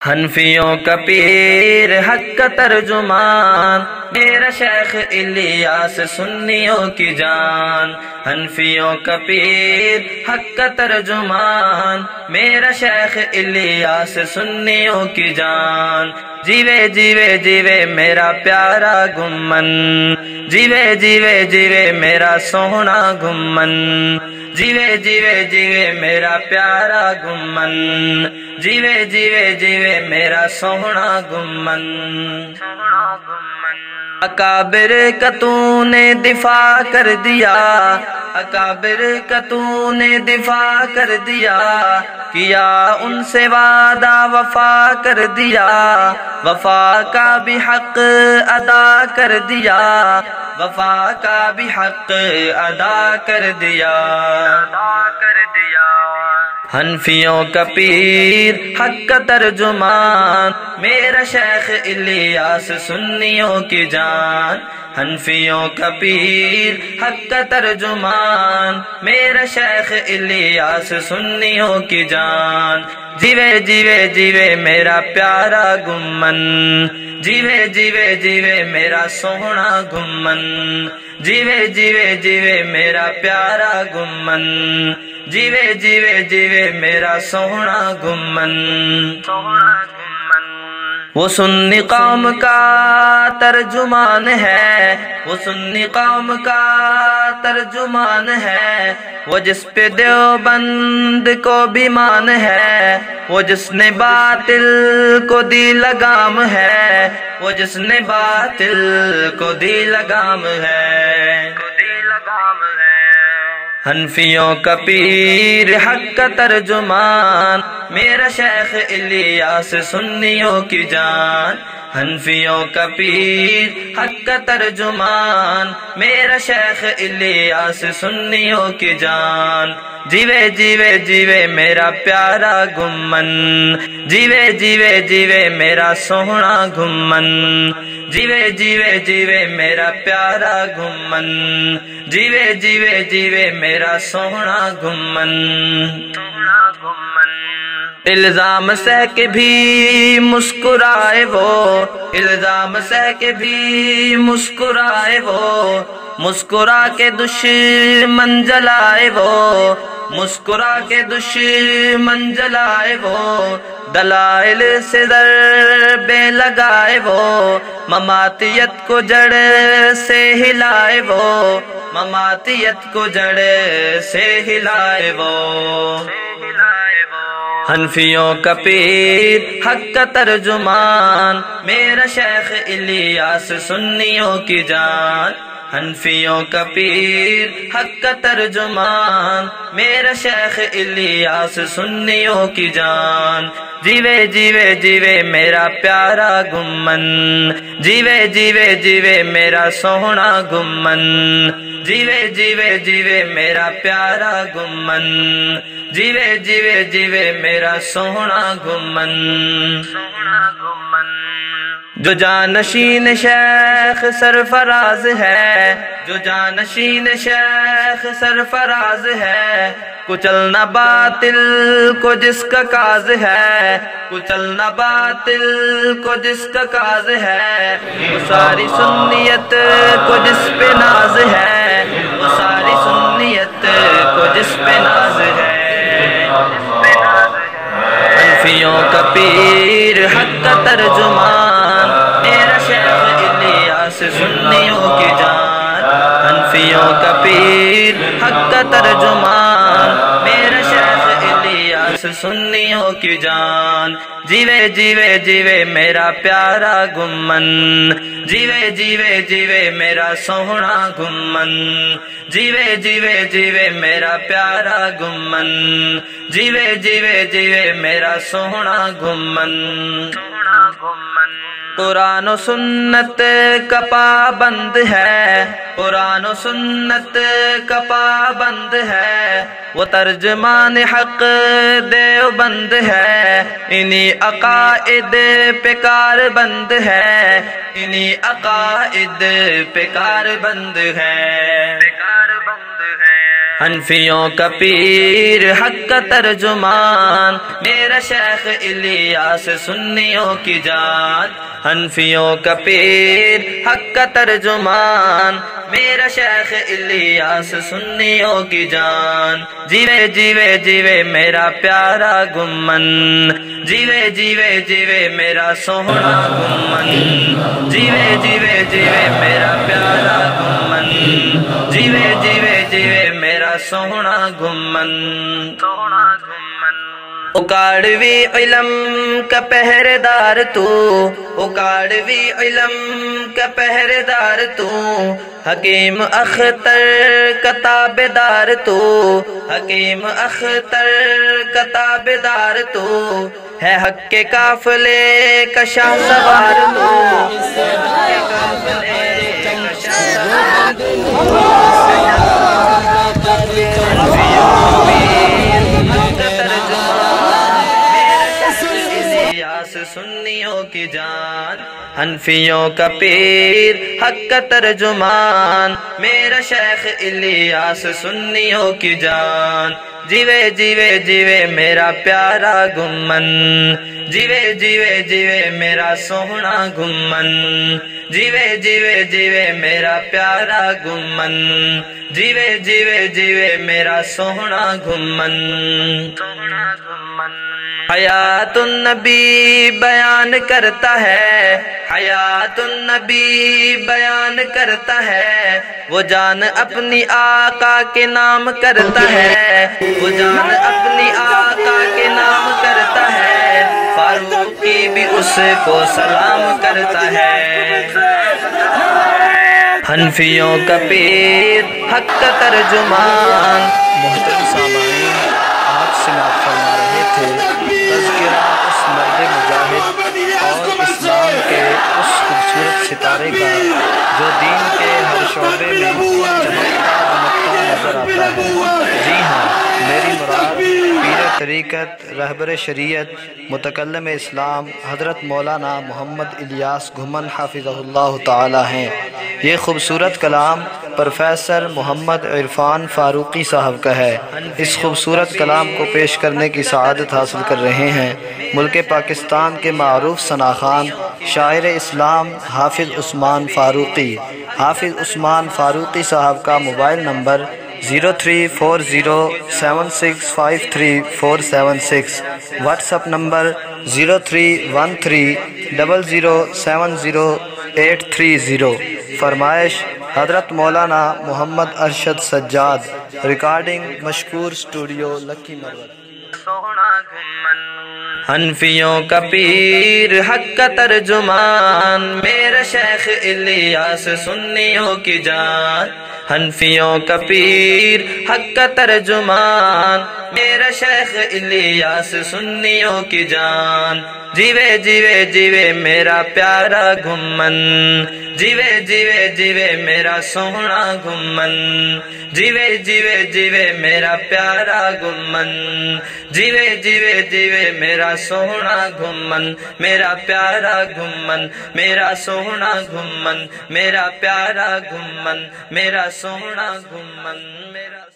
حنفیوں کا پیر حق کا ترجمان میرا شیخ الیاس سنیوں کی جان، حنفیوں کا پیر حق کا ترجمان میرا شیخ الیاس سنیوں کی جان، جیوے جیوے جیوے میرا پیارا گمن، جیوے جیوے جیوے میرا سونا گمن، جیوے جیوے جیوے میرا پیارا گمن، جیوے جیوے جیوے میرا سونا گمن۔ اکابر کا تو نے دفاع کر دیا، اکابر کا تو نے دفاع کر دیا، کیا ان سے وعدہ وفا کر دیا، وفا کا بھی حق ادا کر دیا، وفا کا بھی حق ادا کر دیا۔ حنفیوں کا پیر حق کا ترجمان میرا شیخ الیاس سنیوں کی جان، حنفیوں کا پیر حق کا ترجمان میرا شیخ الیاس سنیوں کی جان، جیوے جیوے جیوے میرا پیارا گمن، جیوے جیوے جیوے میرا سونا گمن، جیوے جیوے جیوے میرا پیارا گمن، جیوے جیوے جیوے میرا سونا گمن۔ وہ سنی قوم کا ترجمان ہے، وہ سنی قوم کا ترجمان ہے، وہ جس پہ دیوبند کو بھی مان ہے، وہ جس نے باطل کو دی لگام ہے، وہ جس نے باطل کو دی لگام ہے۔ حنفیوں کا پیر حق کا ترجمان میرا شیخ الیاس سنیوں کی جان، حنفیوں کا پیر حق کا ترجمان میرا شیخ الیاس سنیوں کی جان، جیوے جیوے جیوے میرا پیارا گمن، جیوے جیوے جیوے میرا سونا گمن، جیوے جیوے جیوے میرا پیارا گمن، جیوے جیوے جیوے میرا سونا گمن۔ الزام سہ کے بھی مسکرائے وہ، الزام سہ کے بھی مسکرائے وہ، مسکرا کے دشمن جلائے وہ، مسکرا کے دشمن جلائے وہ، دلائل سے ضربیں لگائے وہ، مماتیت کو جڑ سے ہلائے وہ، مماتیت کو جڑ سے ہلائے وہ۔ حنفیوں کا پیر حق کا ترجمان میرا شیخ الیاس سنیوں کی جان، حنفیوں کا پیر حق کا ترجمان میرا شیخ الیاس سنیوں کی جان، جیوے جیوے جیوے میرا پیارا گمن، جیوے جیوے جیوے میرا سونا گمن، جیوے جیوے جیوے میرا پیارا گمن، جیوے جیوے جیوے میرا سونا گمن۔ جو جانشین شیخ سرفراز ہے، جو جانشین شیخ سرفراز ہے، کچلنا باطل کو جس کا کاز ہے، کچلنا باطل کو جس کا کاز ہے، وہ ساری سنیت کو جس پہ ناز ہے، وہ ساری سنیت کو جس پہ ناز ہے۔ حنفیوں کا پیر حق کا ترجمان میرا شیخ الیاس سنیوں کی جان، حنفیوں کا پیر حق کا ترجمان میرا شیخ الیاس سنیوں کی جان، جیوے جیوے جیوے میرا پیارا گمن، جیوے جیوے جیوے میرا سونا گمن، جیوے جیوے جیوے میرا پیارا گمن، جیوے جیوے جیوے میرا سونا گمن۔ قرآن و سنت کا پابند ہے، قرآن و سنت کا پابند ہے، وہ ترجمان حق دیوبند ہے، انہی عقائد پہ کار بند ہے، انہی عقائد پہ کار بند ہے۔ حنفیوں کا پیر حق کا ترجمان میرا شیخ الیاس سنیوں کی جان حنفیوں کا پیر حق کا ترجمان میرا شیخ الیاس سنیوں کی جان جیوے جیوے جیوے میرا پیارا گمن جیوے جیوے جیوے میرا سوہنا گمن جیوے جیوے جیوے میرا پیارا گمن جیوے جیوے جیوے میرا سوہنا گمن اکاڑوی علم کا پہرےدار تو اکاڑوی علم کا پہرےدار تو حکیم اختر کا تابعدار تو حکیم اختر کا تابعدار تو ہے حق کے قافلے کا شاہ سوار تو سنیوں کی جان حنفیوں کا پیر حق کا ترجمان میرا شیخ الیاس سنیوں کی جان جیوے جیوے جیوے میرا پیارا گمن جیوے جیوے جیوے میرا سوہنا گمن جیوے جیوے جیوے میرا پیارا گمن جیوے جیوے جیوے میرا سوہنا گمن حیات النبی بیان کرتا ہے حیات النبی بیان کرتا ہے وہ جان اپنی آقا کے نام کرتا ہے وہ جان اپنی آقا کے نام کرتا ہے فاروقی بھی اس کو سلام کرتا ہے حنفیوں کا پیر حق کا ترجمان محترم سامعین آپ سماعت فرما رہے تھے تذکرہ اس مرد مجاہد اور اسلام کے اس خوبصورت ستارے کا جو دین کے ہر شعبے میں چمکتا دمکتا نظر آتا ہے جی ہاں میری مراد پیر طریقت رہبر شریعت متکلم اسلام حضرت مولانا محمد الیاس گھمن حافظہ اللہ تعالی ہیں یہ خوبصورت کلام پروفیسر محمد عرفان فاروقی صاحب کا ہے اس خوبصورت کلام کو پیش کرنے کی سعادت حاصل کر رہے ہیں ملک پاکستان کے معروف ثناخوان شاعر اسلام حافظ عثمان فاروقی حافظ عثمان فاروقی صاحب کا mobile number 034076533476 what's up number 0313007080 فرمائش حضرت مولانا محمد ارشد سجاد ریکارڈنگ مشکور اسٹوڈیو لکی مروت حنفیوں کا پیر حق کا ترجمان میرا شیخ الیاس سنیوں کی جان حنفیوں کا پیر حق کا ترجمان میرا شیخ الیاس سنیوں کی جان جیوے جیوے جیوے میرا پیارا گھمن جیوے جیوے جیوے میرا سوہنا گھمن جیوے جیوے جیوے میرا پیارا گھمن جیوے جیوے جیوے میرا سوہنا گھمن میرا پیارا گھمن میرا سوہنا گھمن میرا پیارا گھمن میرا سوہنا گھمن میرا